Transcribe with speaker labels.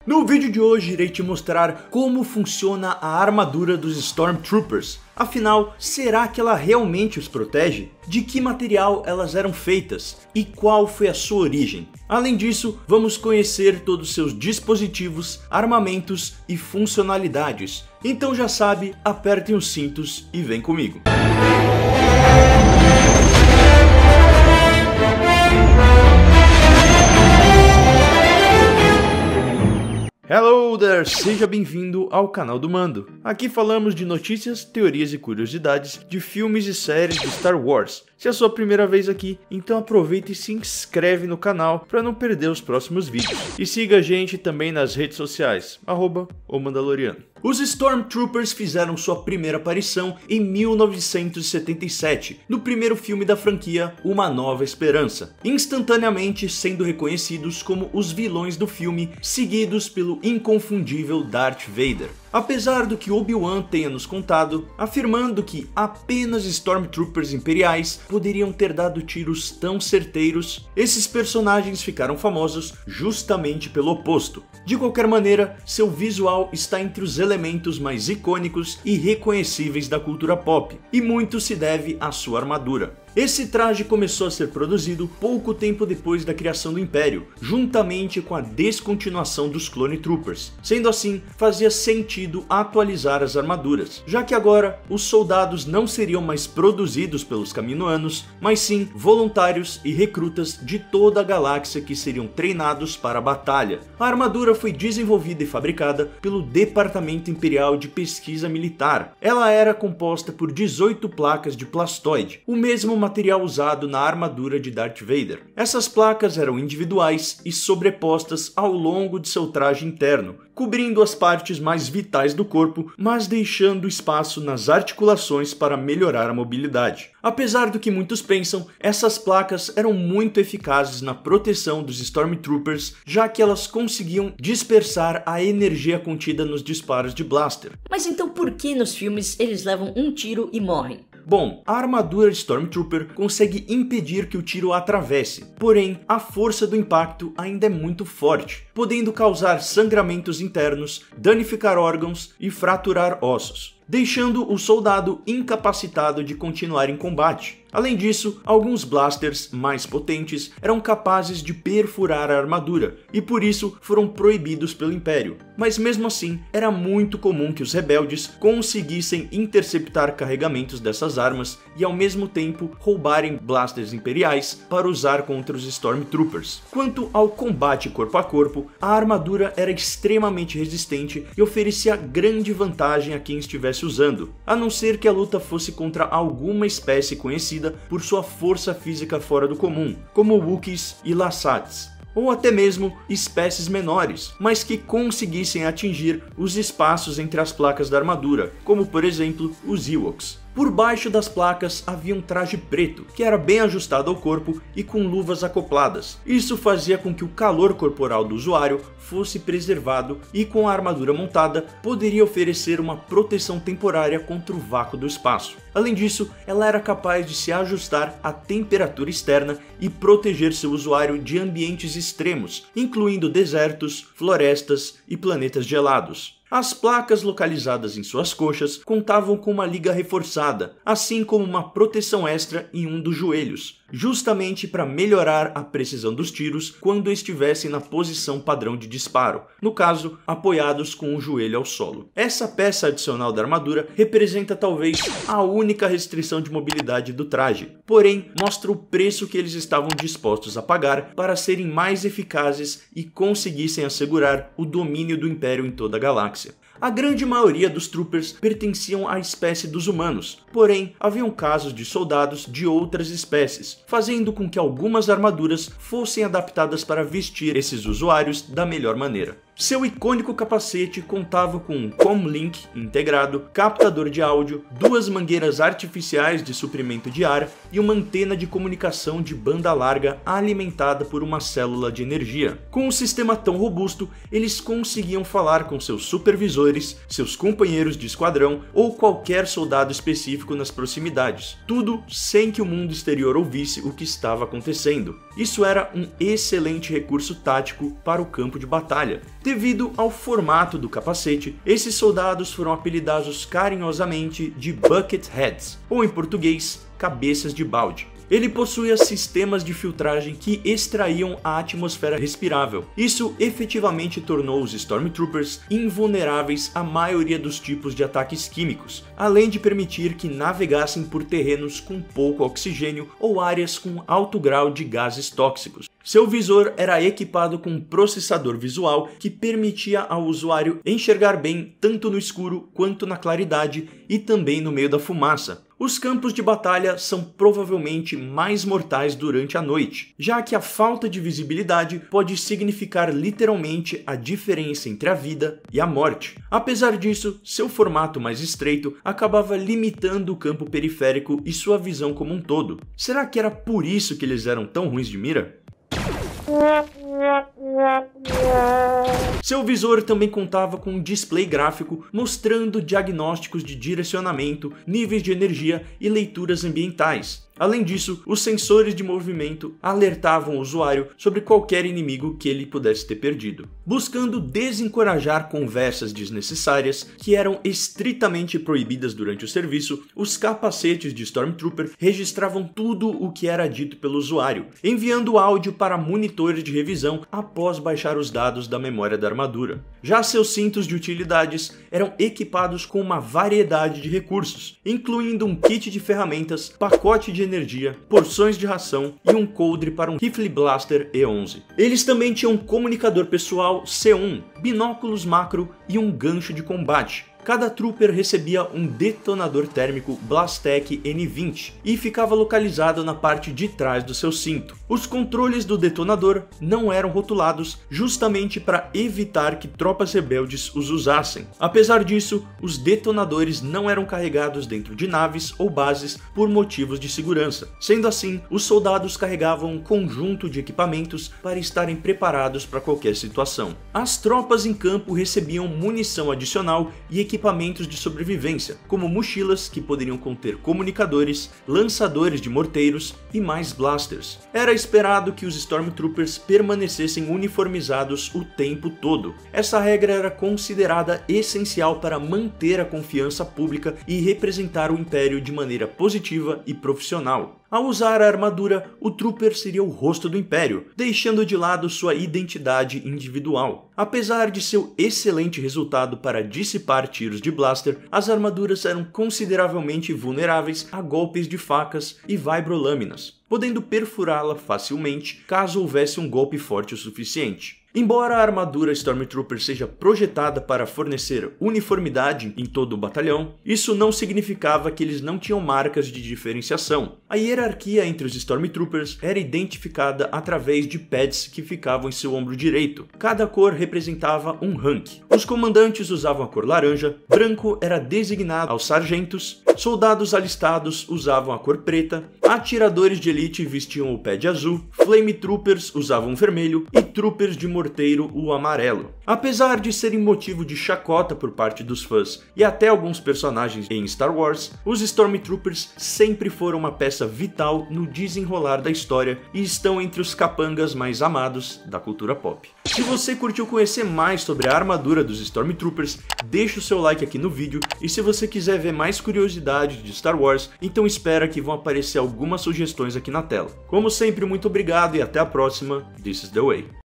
Speaker 1: No vídeo de hoje irei te mostrar como funciona a armadura dos Stormtroopers. Afinal, será que ela realmente os protege? De que material elas eram feitas? E qual foi a sua origem? Além disso, vamos conhecer todos os seus dispositivos, armamentos e funcionalidades. Então já sabe, apertem os cintos e vem comigo. Hello there! Seja bem-vindo ao canal do Mando. Aqui falamos de notícias, teorias e curiosidades de filmes e séries de Star Wars. Se é a sua primeira vez aqui, então aproveita e se inscreve no canal para não perder os próximos vídeos. E siga a gente também nas redes sociais, @omandaloriano. Os Stormtroopers fizeram sua primeira aparição em 1977, no primeiro filme da franquia Uma Nova Esperança, instantaneamente sendo reconhecidos como os vilões do filme, seguidos pelo inconfundível Darth Vader. Apesar do que Obi-Wan tenha nos contado, afirmando que apenas Stormtroopers imperiais poderiam ter dado tiros tão certeiros, esses personagens ficaram famosos justamente pelo oposto. De qualquer maneira, seu visual está entre os elementos mais icônicos e reconhecíveis da cultura pop, e muito se deve à sua armadura. Esse traje começou a ser produzido pouco tempo depois da criação do Império, juntamente com a descontinuação dos Clone Troopers. Sendo assim, fazia sentido atualizar as armaduras, já que agora os soldados não seriam mais produzidos pelos Kaminoanos, mas sim voluntários e recrutas de toda a galáxia que seriam treinados para a batalha. A armadura foi desenvolvida e fabricada pelo Departamento Imperial de Pesquisa Militar. Ela era composta por 18 placas de plastoide, o mesmo material usado na armadura de Darth Vader. Essas placas eram individuais e sobrepostas ao longo de seu traje interno, cobrindo as partes mais vitais do corpo, mas deixando espaço nas articulações para melhorar a mobilidade. Apesar do que muitos pensam, essas placas eram muito eficazes na proteção dos Stormtroopers, já que elas conseguiam dispersar a energia contida nos disparos de blaster.
Speaker 2: Mas então por que nos filmes eles levam um tiro e morrem?
Speaker 1: Bom, a armadura de Stormtrooper consegue impedir que o tiro a atravesse, porém a força do impacto ainda é muito forte, podendo causar sangramentos internos, danificar órgãos e fraturar ossos, deixando o soldado incapacitado de continuar em combate. Além disso, alguns blasters mais potentes eram capazes de perfurar a armadura e por isso foram proibidos pelo Império. Mas mesmo assim, era muito comum que os rebeldes conseguissem interceptar carregamentos dessas armas e ao mesmo tempo roubarem blasters imperiais para usar contra os Stormtroopers. Quanto ao combate corpo a corpo, a armadura era extremamente resistente e oferecia grande vantagem a quem estivesse usando, a não ser que a luta fosse contra alguma espécie conhecida por sua força física fora do comum, como Wookiees e Lasats, ou até mesmo espécies menores, mas que conseguissem atingir os espaços entre as placas da armadura, como por exemplo os Ewoks. Por baixo das placas havia um traje preto, que era bem ajustado ao corpo e com luvas acopladas. Isso fazia com que o calor corporal do usuário fosse preservado e com a armadura montada poderia oferecer uma proteção temporária contra o vácuo do espaço. Além disso, ela era capaz de se ajustar à temperatura externa e proteger seu usuário de ambientes extremos, incluindo desertos, florestas e planetas gelados. As placas localizadas em suas coxas contavam com uma liga reforçada, assim como uma proteção extra em um dos joelhos, justamente para melhorar a precisão dos tiros quando estivessem na posição padrão de disparo, no caso, apoiados com o joelho ao solo. Essa peça adicional da armadura representa talvez a única restrição de mobilidade do traje, porém mostra o preço que eles estavam dispostos a pagar para serem mais eficazes e conseguissem assegurar o domínio do Império em toda a galáxia. A grande maioria dos troopers pertenciam à espécie dos humanos, porém haviam casos de soldados de outras espécies, fazendo com que algumas armaduras fossem adaptadas para vestir esses usuários da melhor maneira. Seu icônico capacete contava com um comlink integrado, captador de áudio, duas mangueiras artificiais de suprimento de ar e uma antena de comunicação de banda larga alimentada por uma célula de energia. Com um sistema tão robusto, eles conseguiam falar com seus supervisores, seus companheiros de esquadrão ou qualquer soldado específico nas proximidades, tudo sem que o mundo exterior ouvisse o que estava acontecendo. Isso era um excelente recurso tático para o campo de batalha. Devido ao formato do capacete, esses soldados foram apelidados carinhosamente de Bucketheads, ou em português, cabeças de balde. Ele possuía sistemas de filtragem que extraíam a atmosfera respirável. Isso efetivamente tornou os Stormtroopers invulneráveis à maioria dos tipos de ataques químicos, além de permitir que navegassem por terrenos com pouco oxigênio ou áreas com alto grau de gases tóxicos. Seu visor era equipado com um processador visual que permitia ao usuário enxergar bem tanto no escuro quanto na claridade e também no meio da fumaça. Os campos de batalha são provavelmente mais mortais durante a noite, já que a falta de visibilidade pode significar literalmente a diferença entre a vida e a morte. Apesar disso, seu formato mais estreito acabava limitando o campo periférico e sua visão como um todo. Será que era por isso que eles eram tão ruins de mira? Seu visor também contava com um display gráfico mostrando diagnósticos de direcionamento, níveis de energia e leituras ambientais. Além disso, os sensores de movimento alertavam o usuário sobre qualquer inimigo que ele pudesse ter perdido. Buscando desencorajar conversas desnecessárias que eram estritamente proibidas durante o serviço, os capacetes de Stormtrooper registravam tudo o que era dito pelo usuário, enviando áudio para monitores de revisão após baixar os dados da memória da armadura. Já seus cintos de utilidades eram equipados com uma variedade de recursos, incluindo um kit de ferramentas, pacote de energia, porções de ração e um coldre para um rifle blaster E11. Eles também tinham um comunicador pessoal C1, binóculos macro e um gancho de combate. Cada trooper recebia um detonador térmico Blastech N20 e ficava localizado na parte de trás do seu cinto. Os controles do detonador não eram rotulados justamente para evitar que tropas rebeldes os usassem. Apesar disso, os detonadores não eram carregados dentro de naves ou bases por motivos de segurança. Sendo assim, os soldados carregavam um conjunto de equipamentos para estarem preparados para qualquer situação. As tropas em campo recebiam munição adicional e equipamentos de sobrevivência, como mochilas que poderiam conter comunicadores, lançadores de morteiros e mais blasters. Era esperado que os Stormtroopers permanecessem uniformizados o tempo todo. Essa regra era considerada essencial para manter a confiança pública e representar o Império de maneira positiva e profissional. Ao usar a armadura, o Trooper seria o rosto do Império, deixando de lado sua identidade individual. Apesar de seu excelente resultado para dissipar tiros de blaster, as armaduras eram consideravelmente vulneráveis a golpes de facas e vibrolâminas, podendo perfurá-la facilmente caso houvesse um golpe forte o suficiente. Embora a armadura Stormtrooper seja projetada para fornecer uniformidade em todo o batalhão, isso não significava que eles não tinham marcas de diferenciação. A hierarquia entre os Stormtroopers era identificada através de pads que ficavam em seu ombro direito. Cada cor representava um rank. Os comandantes usavam a cor laranja, branco era designado aos sargentos, soldados alistados usavam a cor preta, atiradores de elite vestiam o pad azul, Flame Troopers usavam o vermelho e Troopers de morteiro o amarelo. Apesar de serem motivo de chacota por parte dos fãs e até alguns personagens em Star Wars, os Stormtroopers sempre foram uma peça vital no desenrolar da história e estão entre os capangas mais amados da cultura pop. Se você curtiu conhecer mais sobre a armadura dos Stormtroopers, deixa o seu like aqui no vídeo, e se você quiser ver mais curiosidades de Star Wars, então espera que vão aparecer algumas sugestões aqui na tela. Como sempre, muito obrigado e até a próxima. This is the way.